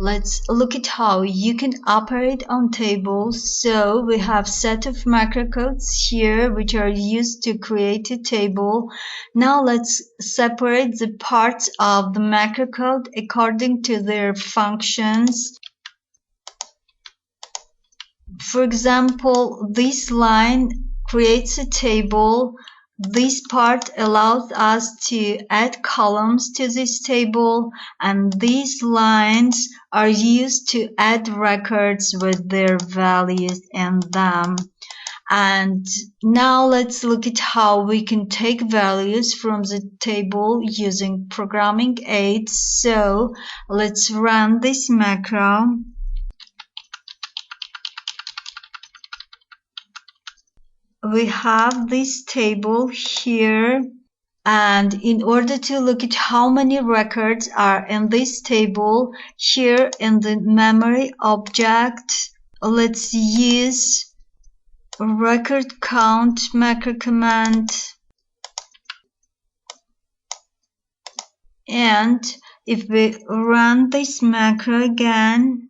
Let's look at how you can operate on tables. So we have set of macrocodes here which are used to create a table. Now let's separate the parts of the macrocode according to their functions. For example, this line creates a table. This part allows us to add columns to this table, and these lines are used to add records with their values in them. And now let's look at how we can take values from the table using programming aids. So let's run this macro. We have this table here, and in order to look at how many records are in this table, here in the memory object, let's use record count macro command. And if we run this macro again,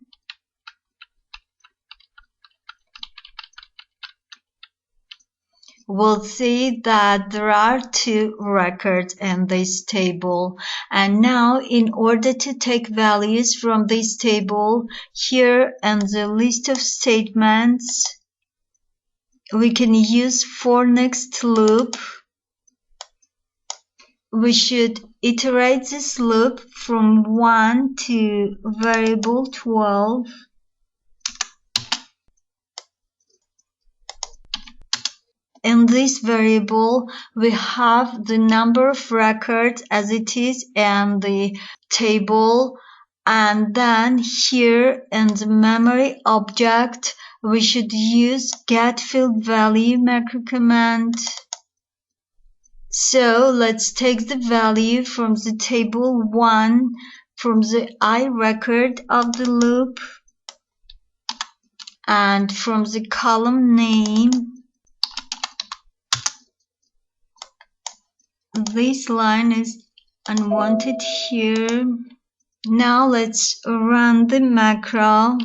we'll see that there are 2 records in this table. And now, in order to take values from this table, here in the list of statements, we can use for next loop. We should iterate this loop from 1 to variable 12. In this variable, we have the number of records as it is in the table, and then here in the memory object, we should use getFieldValue macro command. So let's take the value from the table 1 from the I record of the loop, and from the column name. This line is unwanted here. Now let's run the macro.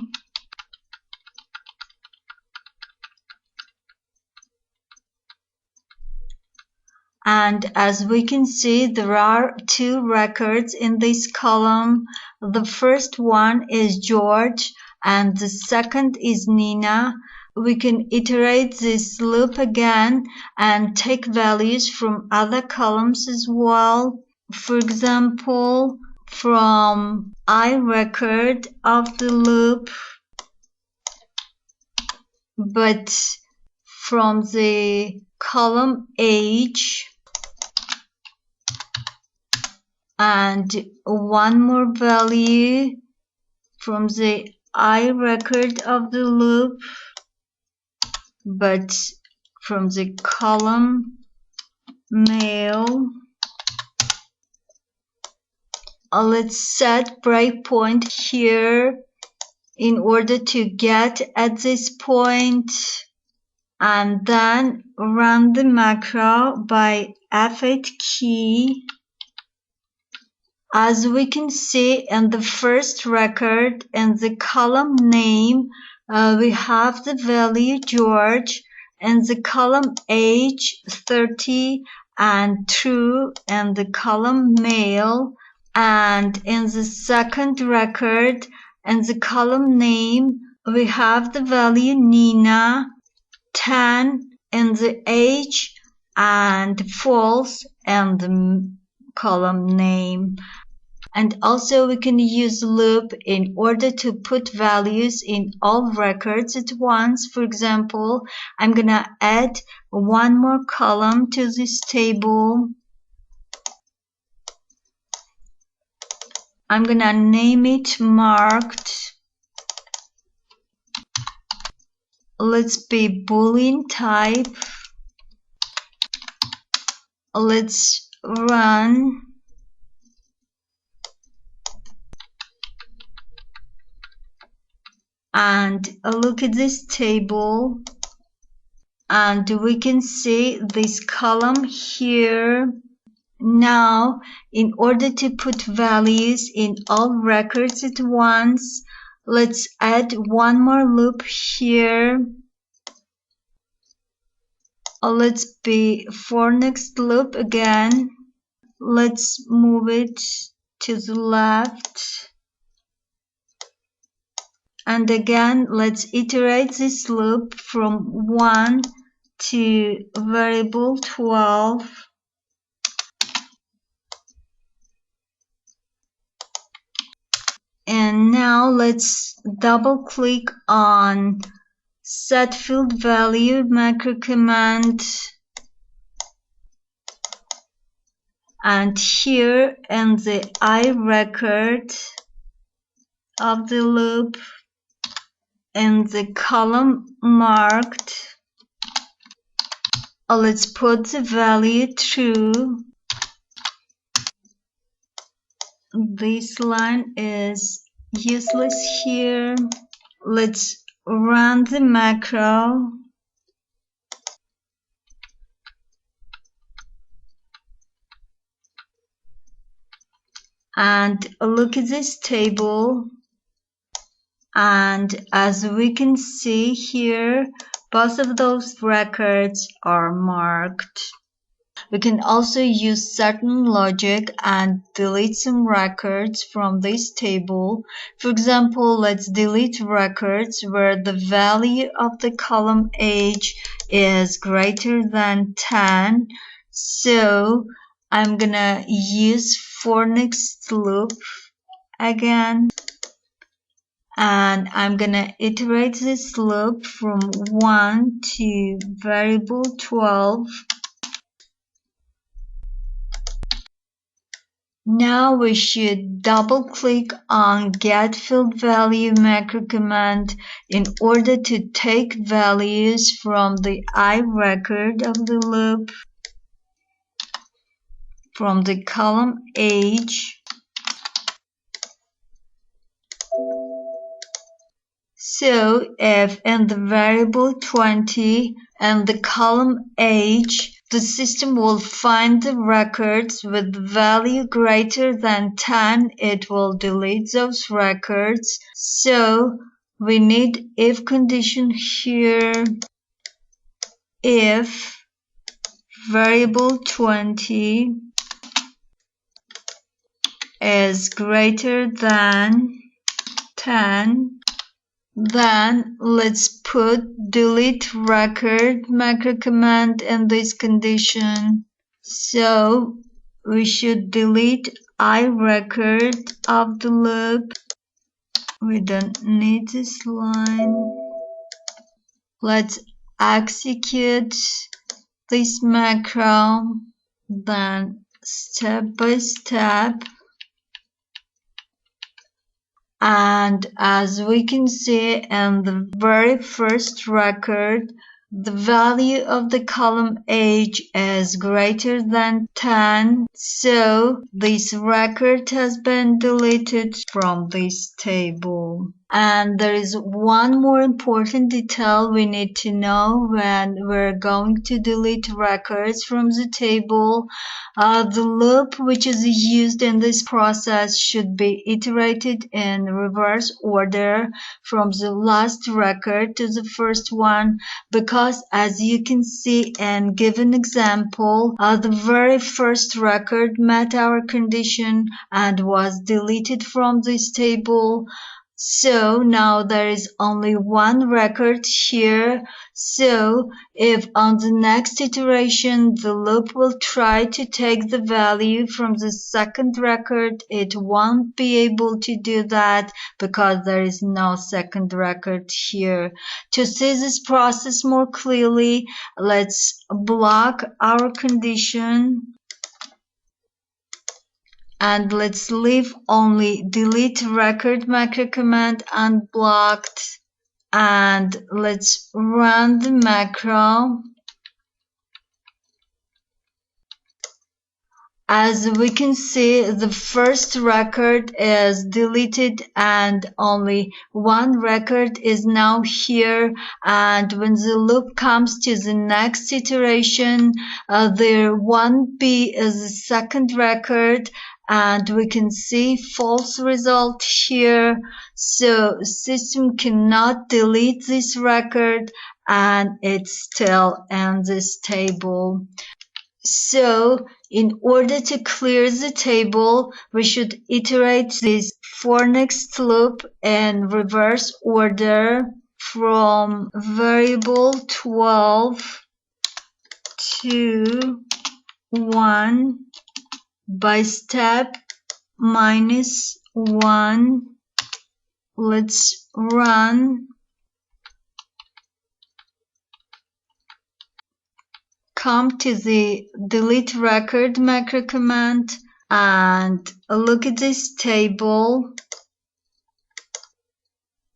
And as we can see, there are 2 records in this column. The first one is George and the second is Nina. We can iterate this loop again and take values from other columns as well. For example, from I record of the loop, but from the column age, and one more value from the I record of the loop, but from the column male. Let's set breakpoint here in order to get at this point, and then run the macro by F8 key. As we can see in the first record, in the column name, we have the value George, in the column age 30 and true, and the column male, and in the second record, in the column name, we have the value Nina, 10 in the age, and false in the column name. And also we can use loop in order to put values in all records at once. For example, I'm gonna add one more column to this table. I'm gonna name it marked. Let's be Boolean type. Let's run. And look at this table, and we can see this column here Now, in order to put values in all records at once, let's add one more loop here. Let's be for next loop again. Let's move it to the left. And again, let's iterate this loop from 1 to variable 12. And now let's double click on set field value macro command. And here in the I record of the loop, in the column marked, let's put the value true. This line is useless here. Let's run the macro. And look at this table. And as we can see here, both of those records are marked. We can also use certain logic and delete some records from this table. For example, let's delete records where the value of the column age is greater than 10. So I'm gonna use for next loop again. And I'm gonna iterate this loop from 1 to variable 12. Now we should double click on get field value macro command in order to take values from the I record of the loop, from the column age. So if in the variable 20 and the column age, the system will find the records with value greater than 10, it will delete those records. So we need if condition here. If variable 20 is greater than 10, then let's put delete record macro command in this condition. So we should delete I record of the loop. We don't need this line. Let's execute this macro, then step by step. And as we can see in the very first record, the value of the column age is greater than 10. So this record has been deleted from this table. And there is one more important detail we need to know when we're going to delete records from the table. The loop which is used in this process should be iterated in reverse order from the last record to the first one, because as you can see in given example, the very first record met our condition and was deleted from this table. So now there is only one record here. So if on the next iteration the loop will try to take the value from the second record, it won't be able to do that because there is no second record here. To see this process more clearly, let's block our condition. And let's leave only delete record macro command unblocked. And let's run the macro. As we can see, the first record is deleted and only one record is now here, and when the loop comes to the next iteration, there won't be a second record, and we can see false result here. So system cannot delete this record and it's still in this table. So in order to clear the table, we should iterate this for next loop in reverse order from variable 12 to 1 by step -1. Let's run. Come to the delete record macro command and look at this table.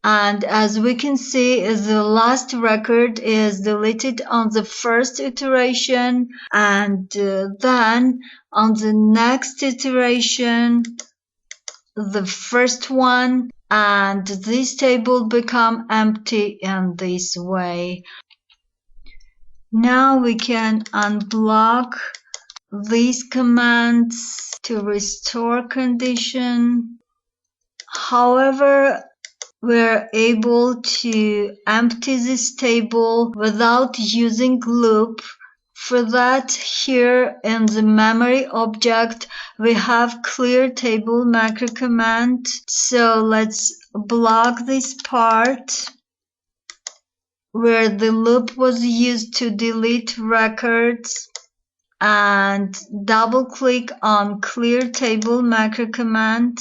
And as we can see, the last record is deleted on the first iteration, and then on the next iteration, the first one, and this table become empty in this way. Now we can unblock these commands to restore condition. However, we're able to empty this table without using loop. For that, here in the memory object, we have clear table macro command. So let's block this part where the loop was used to delete records and double click on clear table macro command.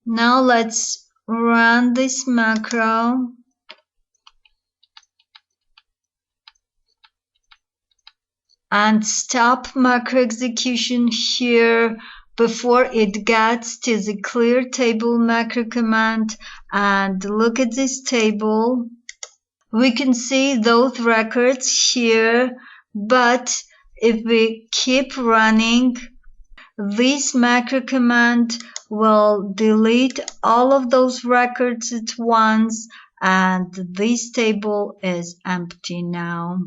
Now let's run this macro. And stop macro execution here before it gets to the clear table macro command, and look at this table. We can see those records here, but if we keep running, this macro command will delete all of those records at once, and this table is empty now.